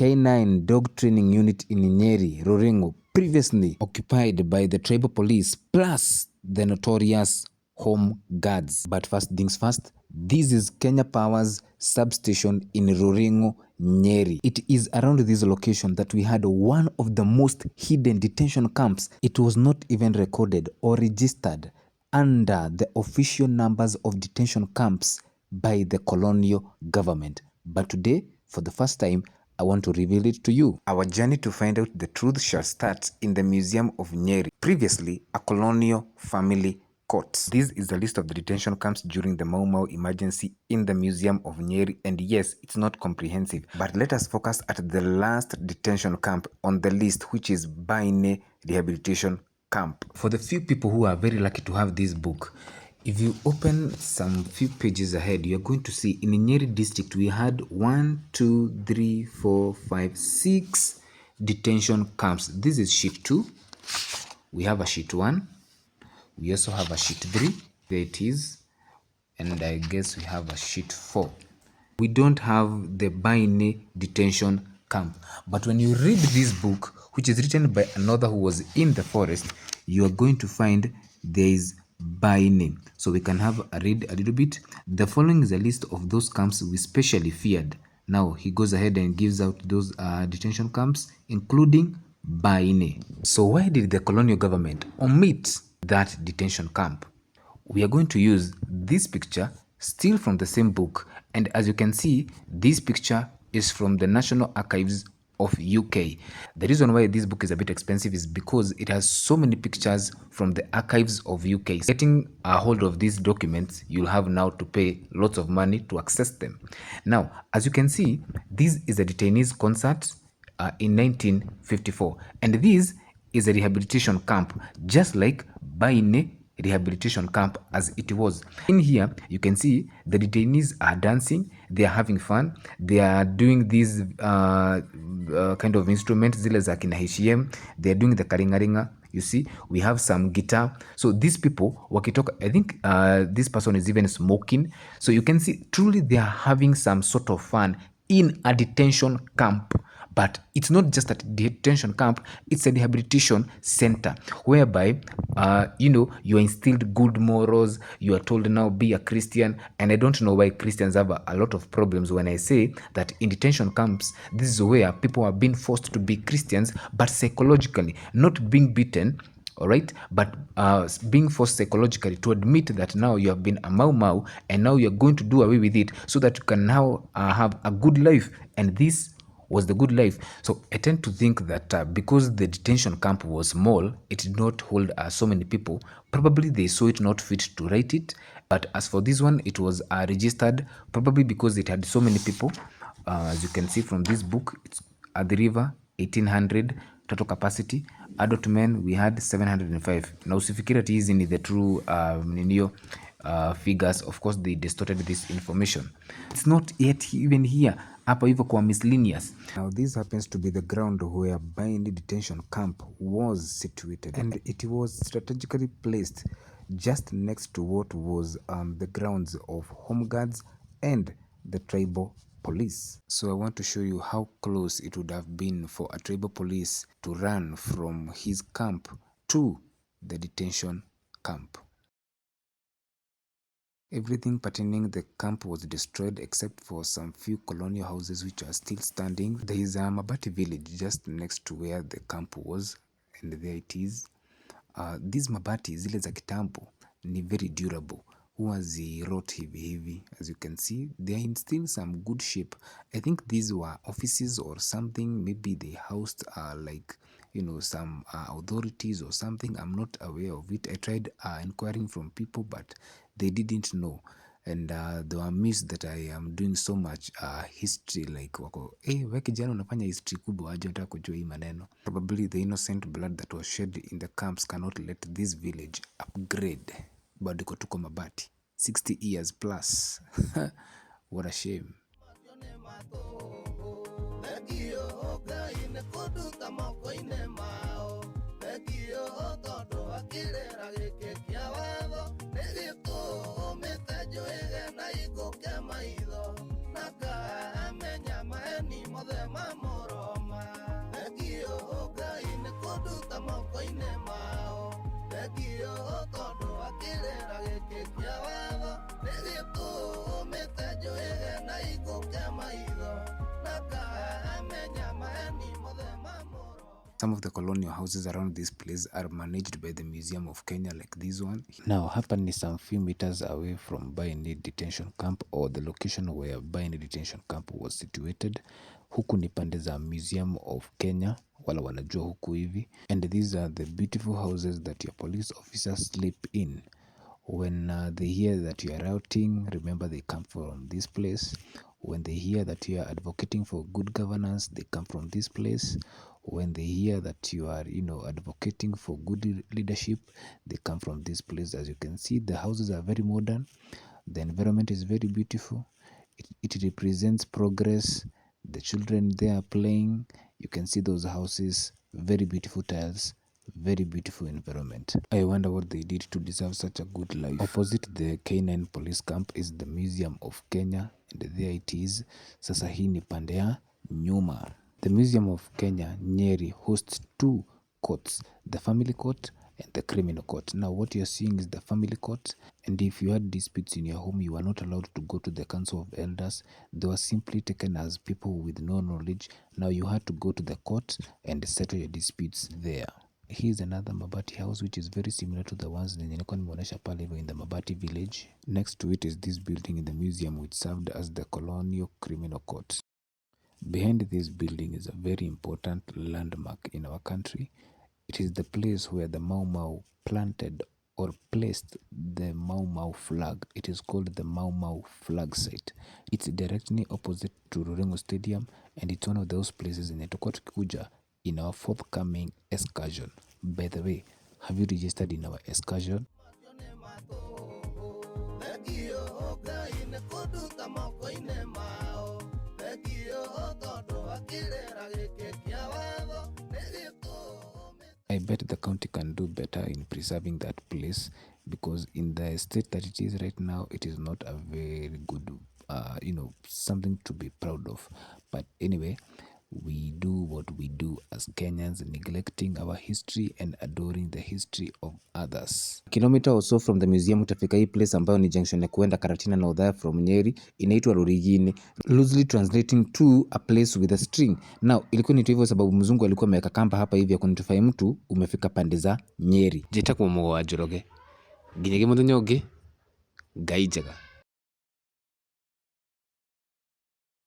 K9 Dog Training Unit in Nyeri, Ruringo, previously occupied by the tribal police plus the notorious Home Guards. But first things first, this is Kenya Power's substation in Ruringo, Nyeri. It is around this location that we had one of the most hidden detention camps. It was not even recorded or registered under the official numbers of detention camps by the colonial government. But today, for the first time, I want to reveal it to you. Our journey to find out the truth shall start in the Museum of Nyeri, previously a colonial family court. This is the list of the detention camps during the Mau Mau emergency in the Museum of Nyeri, and yes, it's not comprehensive, but let us focus at the last detention camp on the list, which is Mbaa-Inĩ Rehabilitation Camp. For the few people who are very lucky to have this book, if you open some few pages ahead, you are going to see in Nyeri District we had 6 detention camps. This is sheet 2. We have a sheet 1. We also have a sheet 3. There it is. And I guess we have a sheet 4. We don't have the Mbaa-Inĩ detention camp. But when you read this book, which is written by another who was in the forest, you are going to find there is Mbaa-Inĩ. So we can have a read a little bit. The following is a list of those camps we specially feared. Now he goes ahead and gives out those detention camps, including Mbaa-Inĩ. So why did the colonial government omit that detention camp? We are going to use this picture still from the same book, and as you can see, this picture is from the National Archives of UK. The reason why this book is a bit expensive is because it has so many pictures from the archives of UK. Getting a hold of these documents, you'll have now to pay lots of money to access them. Now, as you can see, this is a detainees concert in 1954, and this is a rehabilitation camp, just like Mbaa-Inĩ rehabilitation camp as it was. In here, you can see the detainees are dancing, they are having fun, they are doing these kind of instruments, zile za kina HM, they are doing the karingaringa. You see, we have some guitar. So these people, wakitoka, I think this person is even smoking. So you can see, truly they are having some sort of fun in a detention camp. But it's not just a detention camp, it's a rehabilitation center whereby, you are instilled good morals, you are told now be a Christian. And I don't know why Christians have a lot of problems when I say that in detention camps, this is where people are being forced to be Christians, but psychologically, not being beaten, all right, but being forced psychologically to admit that now you have been a Mau Mau and now you're going to do away with it so that you can now have a good life. And this was the good life. So I tend to think that because the detention camp was small, it did not hold so many people. Probably they saw it not fit to write it. But as for this one, it was registered, probably because it had so many people. As you can see from this book, it's at the river, 1800 total capacity. Adult men, we had 705. Now, usifikiri hizi ni the true figures. Of course, they distorted this information. It's not yet even here. Hapa hivyo kwa miscellaneous. Now, this happens to be the ground where Mbaa-Inĩ detention camp was situated, and it was strategically placed just next to what was the grounds of Home Guards and the tribal police. So I want to show you how close it would have been for a tribal police to run from his camp to the detention camp. Everything pertaining the camp was destroyed except for some few colonial houses which are still standing. There is a Mabati village just next to where the camp was, and there it is. These mabati zile za kitambo ni very durable. Huwa zirot hivi. As you can see, they are in still some good shape. I think these were offices or something. Maybe they housed some authorities or something. I'm not aware of it. I tried inquiring from people, but they didn't know. And they were amazed that I am doing so much history, like wako, we kijana unafanya history kubwa aje unataka kujua hii maneno. Probably the innocent blood that was shed in the camps cannot let this village upgrade. Bado iko tuko mabati 60 years plus. What a shame. Naka amenya maeni mothe mamoro Some of the colonial houses around this place are managed by the Museum of Kenya, like this one. Now, hapa ni some few meters away from Mbaa-Inĩ Detention Camp, or the location where Mbaa-Inĩ Detention Camp was situated. Huku ni pande za Museum of Kenya, wala wanajua huku hivi. And these are the beautiful houses that your police officers sleep in. When they hear that you are routing, remember they come from this place. When they hear that you are advocating for good governance, they come from this place. When they hear that you are, advocating for good leadership, they come from this place. As you can see, the houses are very modern. The environment is very beautiful. It represents progress. The children there are playing. You can see those houses, very beautiful tiles, very beautiful environment. I wonder what they did to deserve such a good life. Opposite the K9 police camp is the Museum of Kenya, and there it is. Sasa hii ni pande ya nyuma. The Museum of Kenya, Nyeri, hosts two courts, the family court and the criminal court. Now what you're seeing is the family court, and if you had disputes in your home, you were not allowed to go to the council of elders. They were simply taken as people with no knowledge. Now you had to go to the court and settle your disputes there. Here's another Mabati house which is very similar to the ones in the Mabati village. Next to it is this building in the museum which served as the Colonial Criminal Court. Behind this building is a very important landmark in our country. It is the place where the Mau Mau planted or placed the Mau Mau flag. It is called the Mau Mau flag site. It's directly opposite to Rurengo Stadium, and it's one of those places in Kuja in our forthcoming excursion. By the way, have you registered in our excursion? I bet the county can do better in preserving that place, because in the state that it is right now, it is not a very good, something to be proud of. But anyway, we do what we do as Kenyans, neglecting our history and adoring the history of others. Kilometer or so from the museum utafika hii place ambayo ni junction ya kuenda Karatina na Othaya from Nyeri, inaitwa Rurigini, loosely translating to a place with a string. Now ilikuwa ni hivyo sababu mzungu alikuwa ameweka kamba hapa hivi ya kunitufai mtu umefika pande za Nyeri. Jeta kwa mwa Njoroge. Ginyege muthenya ungi Ngai njega.